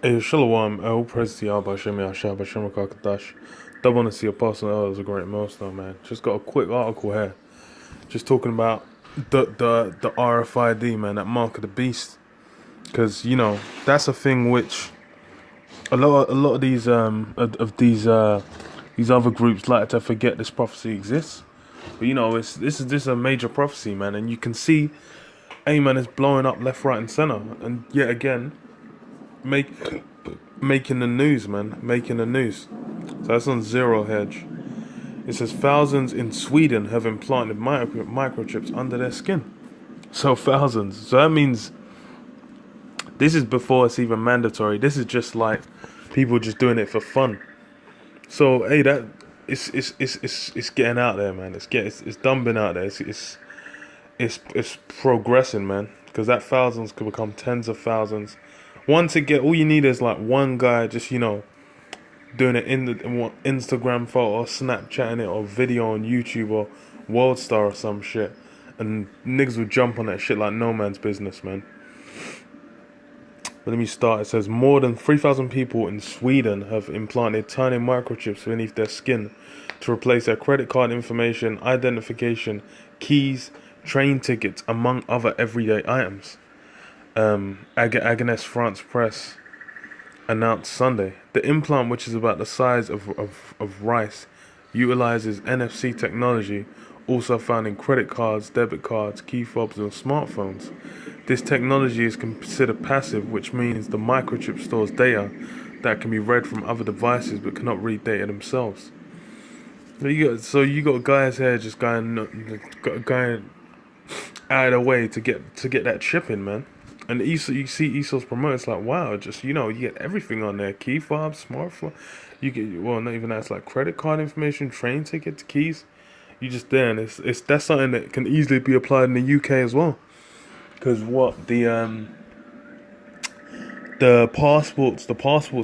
Hey, Shalom, all praise to Yahweh, Hashem Yahshua, Hashem HaKadosh. Don't want to see Apostle Elders a great milestone, man. Just got a quick article here, just talking about the RFID, man, that mark of the beast, because you know that's a thing which a lot of these these other groups like to forget this prophecy exists. But you know, this is a major prophecy, man, and you can see, hey, man, it's blowing up left, right, and center, and yet again, making the news, man, making the news. So that's on Zero Hedge. It says thousands in Sweden have implanted microchips under their skin. So thousands. So that means this is before it's even mandatory. This is just like people just doing it for fun. So hey, that it's getting out there, man. It's dumping out there. It's progressing, man. Because that thousands could become tens of thousands. Once it get, all you need is like one guy just, you know, doing it in the Instagram photo or Snapchatting it or video on YouTube or WorldStar or some shit, and niggas will jump on that shit like no man's business, man. But let me start. It says more than 3,000 people in Sweden have implanted tiny microchips beneath their skin to replace their credit card information, identification, keys, train tickets, among other everyday items. Agnes France Press announced Sunday. The implant, which is about the size of rice, utilizes NFC technology, also found in credit cards, debit cards, key fobs, and smartphones. This technology is considered passive, which means the microchip stores data that can be read from other devices but cannot read data themselves. So you got guys here just going out of the way to get that chip in, man. And you see ESO's promote, it's like, wow, just, you know, you get everything on there. Key fob, smartphone. You get, well, not even that, it's like credit card information, train tickets, keys. You just there, and that's something that can easily be applied in the UK as well. Because what, the passports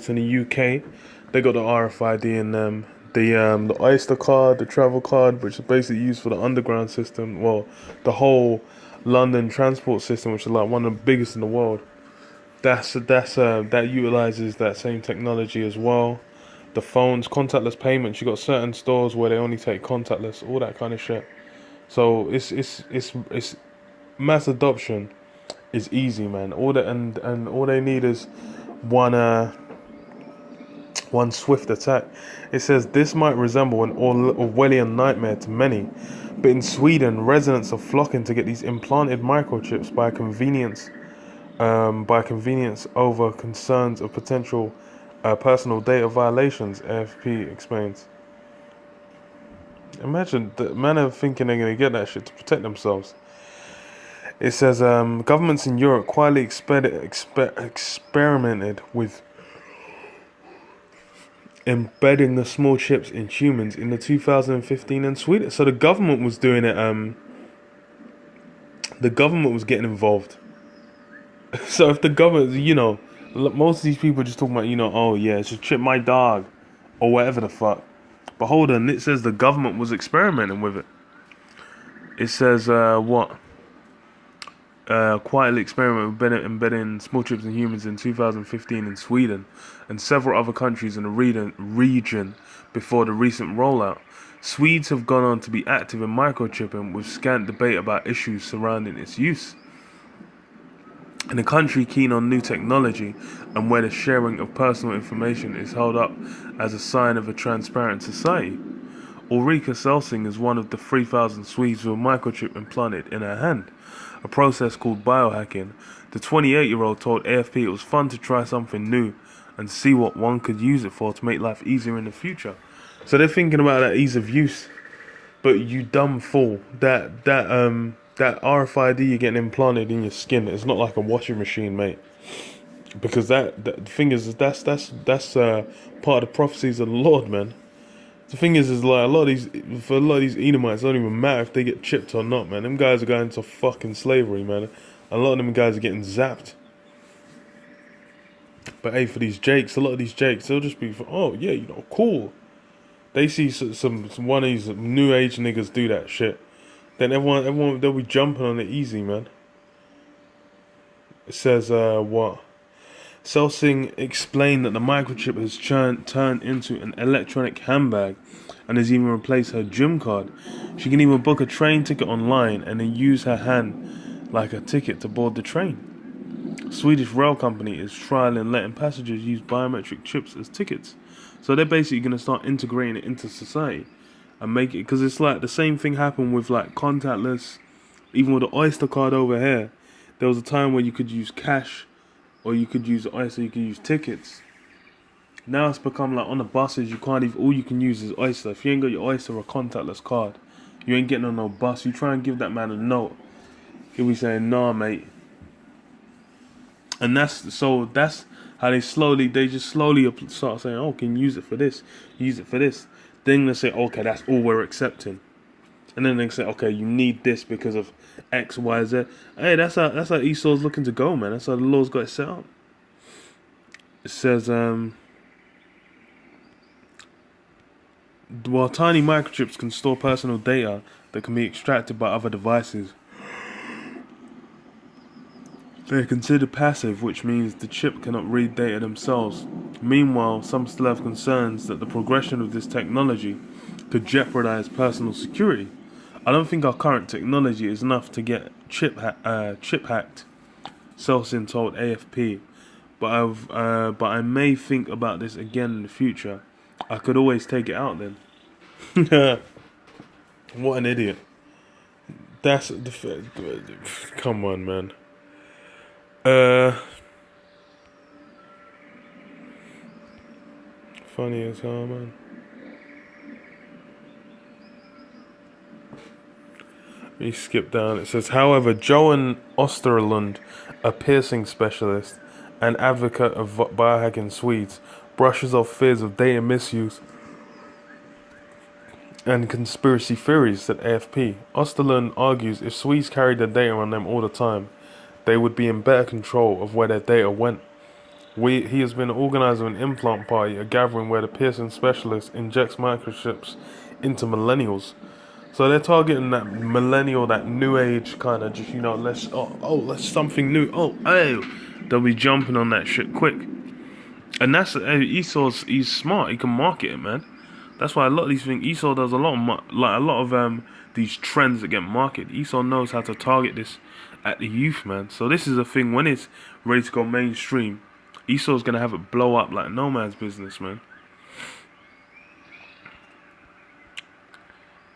in the UK, they got the RFID in them. The Oyster card, the travel card, which is basically used for the underground system. Well, the whole London transport system, which is like one of the biggest in the world. That utilizes that same technology as well. The phones, contactless payments. You got certain stores where they only take contactless, all that kind of shit. So it's mass adoption is easy, man. And all they need is one swift attack. It says this might resemble an Orwellian nightmare to many, but in Sweden, residents are flocking to get these implanted microchips by convenience over concerns of potential personal data violations. AFP explains. Imagine the man are thinking they're gonna get that shit to protect themselves. It says governments in Europe quietly experimented with embedding the small chips in humans in the 2015 in Sweden. So the government was doing it. The government was getting involved. So if the government, you know, most of these people are just talking about, you know, oh yeah, it's just chip my dog or whatever the fuck. But hold on, it says the government was experimenting with it. It says quietly experimented with embedding small chips in humans in 2015 in Sweden and several other countries in the region before the recent rollout. Swedes have gone on to be active in microchipping with scant debate about issues surrounding its use. In a country keen on new technology and where the sharing of personal information is held up as a sign of a transparent society, Ulrika Selsing is one of the 3,000 Swedes with a microchip implanted in her hand, a process called biohacking. The 28-year-old told AFP it was fun to try something new and see what one could use it for to make life easier in the future. So they're thinking about that ease of use. But you dumb fool, that RFID you're getting implanted in your skin is not like a washing machine, mate. Because the thing is that's part of the prophecies of the Lord, man. The thing is like for a lot of these Edomites, it don't even matter if they get chipped or not, man. Them guys are going to fucking slavery, man. A lot of them guys are getting zapped. But hey, for these Jakes, a lot of these Jakes, they'll just be, oh yeah, you know, cool. They see some one of these new age niggas do that shit, then everyone they'll be jumping on it easy, man. It says what? Selsing explained that the microchip has turned into an electronic handbag and has even replaced her gym card. She can even book a train ticket online and then use her hand like a ticket to board the train. Swedish rail company is trialing letting passengers use biometric chips as tickets. So they're basically going to start integrating it into society and make it, because it's like the same thing happened with like contactless, even with the Oyster card over here. There was a time where you could use cash, or you could use Oyster, you could use tickets. Now it's become like on the buses, you can't even, all you can use is Oyster. If you ain't got your Oyster or a contactless card, you ain't getting on no bus. You try and give that man a note, he'll be saying, nah mate. And that's how they just slowly start saying, oh, can you use it for this, use it for this. Then they say, okay, that's all we're accepting. And then they say, okay, you need this because of X, Y, Z. Hey, that's how ESO's looking to go, man. That's how the law's got it set up. It says, while tiny microchips can store personal data that can be extracted by other devices, they're considered passive, which means the chip cannot read data themselves. Meanwhile, some still have concerns that the progression of this technology could jeopardize personal security. I don't think our current technology is enough to get chip hacked, Selsin told AFP. But I may think about this again in the future. I could always take it out then. What an idiot. That's the come on, man. Funny as hell, man. Let me skip down. It says, however, Johan Osterlund, a piercing specialist and advocate of biohacking Swedes, brushes off fears of data misuse and conspiracy theories, said AFP. Osterlund argues if Swedes carried their data on them all the time, they would be in better control of where their data went. He has been an organizer of an implant party, a gathering where the piercing specialist injects microchips into millennials. So they're targeting that millennial, that new age kind of just, let's something new. They'll be jumping on that shit quick. And that's he's smart. He can market it, man. That's why a lot of these things, ESO does a lot of these trends that get marketed. ESO knows how to target this at the youth, man. So this is a thing, when it's ready to go mainstream, ESO's gonna have it blow up like no man's business, man.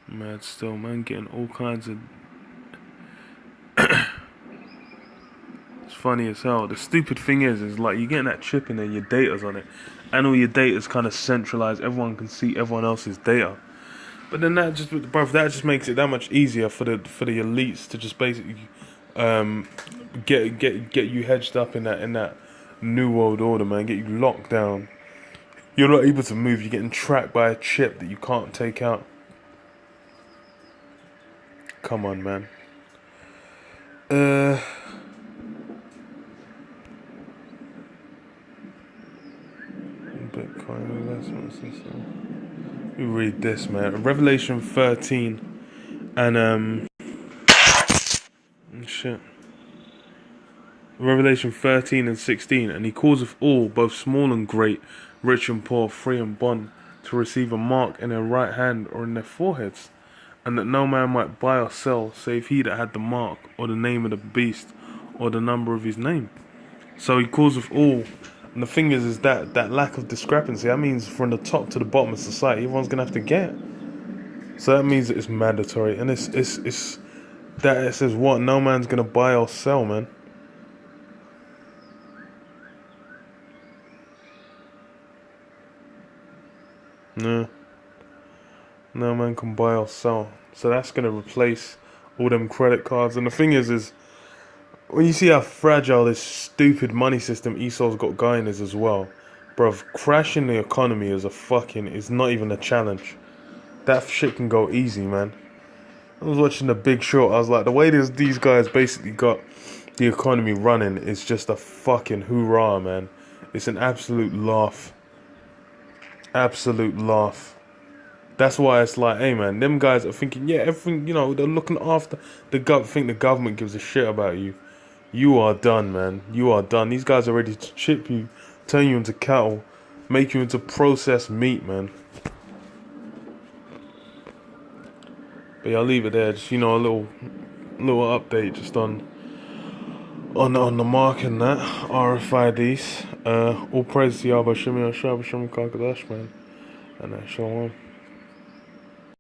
Mad still, man, getting all kinds of it's funny as hell. The stupid thing is like you're getting that chip in there, your data's on it, and all your data's kind of centralized. Everyone can see everyone else's data. But then that just makes it that much easier for the elites to just basically get you hedged up in that new world order, man. Get you locked down. You're not able to move. You're getting tracked by a chip that you can't take out. Come on, man. Bitcoin investments and stuff. Let me read this, man. Revelation 13 and shit. Revelation 13 and 16, and he calls of all, both small and great, rich and poor, free and bond, to receive a mark in their right hand or in their foreheads, and that no man might buy or sell, save he that had the mark, or the name of the beast, or the number of his name. So he calls of all, and the thing is that lack of discrepancy, that means from the top to the bottom of society, everyone's gonna have to get. So that means that it's mandatory, and it's that it says what? No man's gonna buy or sell, man. No man can buy or sell. So that's gonna replace all them credit cards. And the thing is when you see how fragile this stupid money system ESO's got going is as well, bruv, crashing the economy is not even a challenge. That shit can go easy, man. I was watching The Big Short. I was like, the way these guys basically got the economy running is just a fucking hoorah, man. It's an absolute laugh. Absolute laugh. That's why it's like, hey man, them guys are thinking, yeah, everything, they're looking after the think the government gives a shit about you. You are done, man. You are done. These guys are ready to chip you, turn you into cattle, make you into processed meat, man. But yeah, I'll leave it there. Just, you know, a little update just on the mark and that. RFIDs. All praise to Yahweh Shemi Ashab Shem Kakadash, man. And shalom.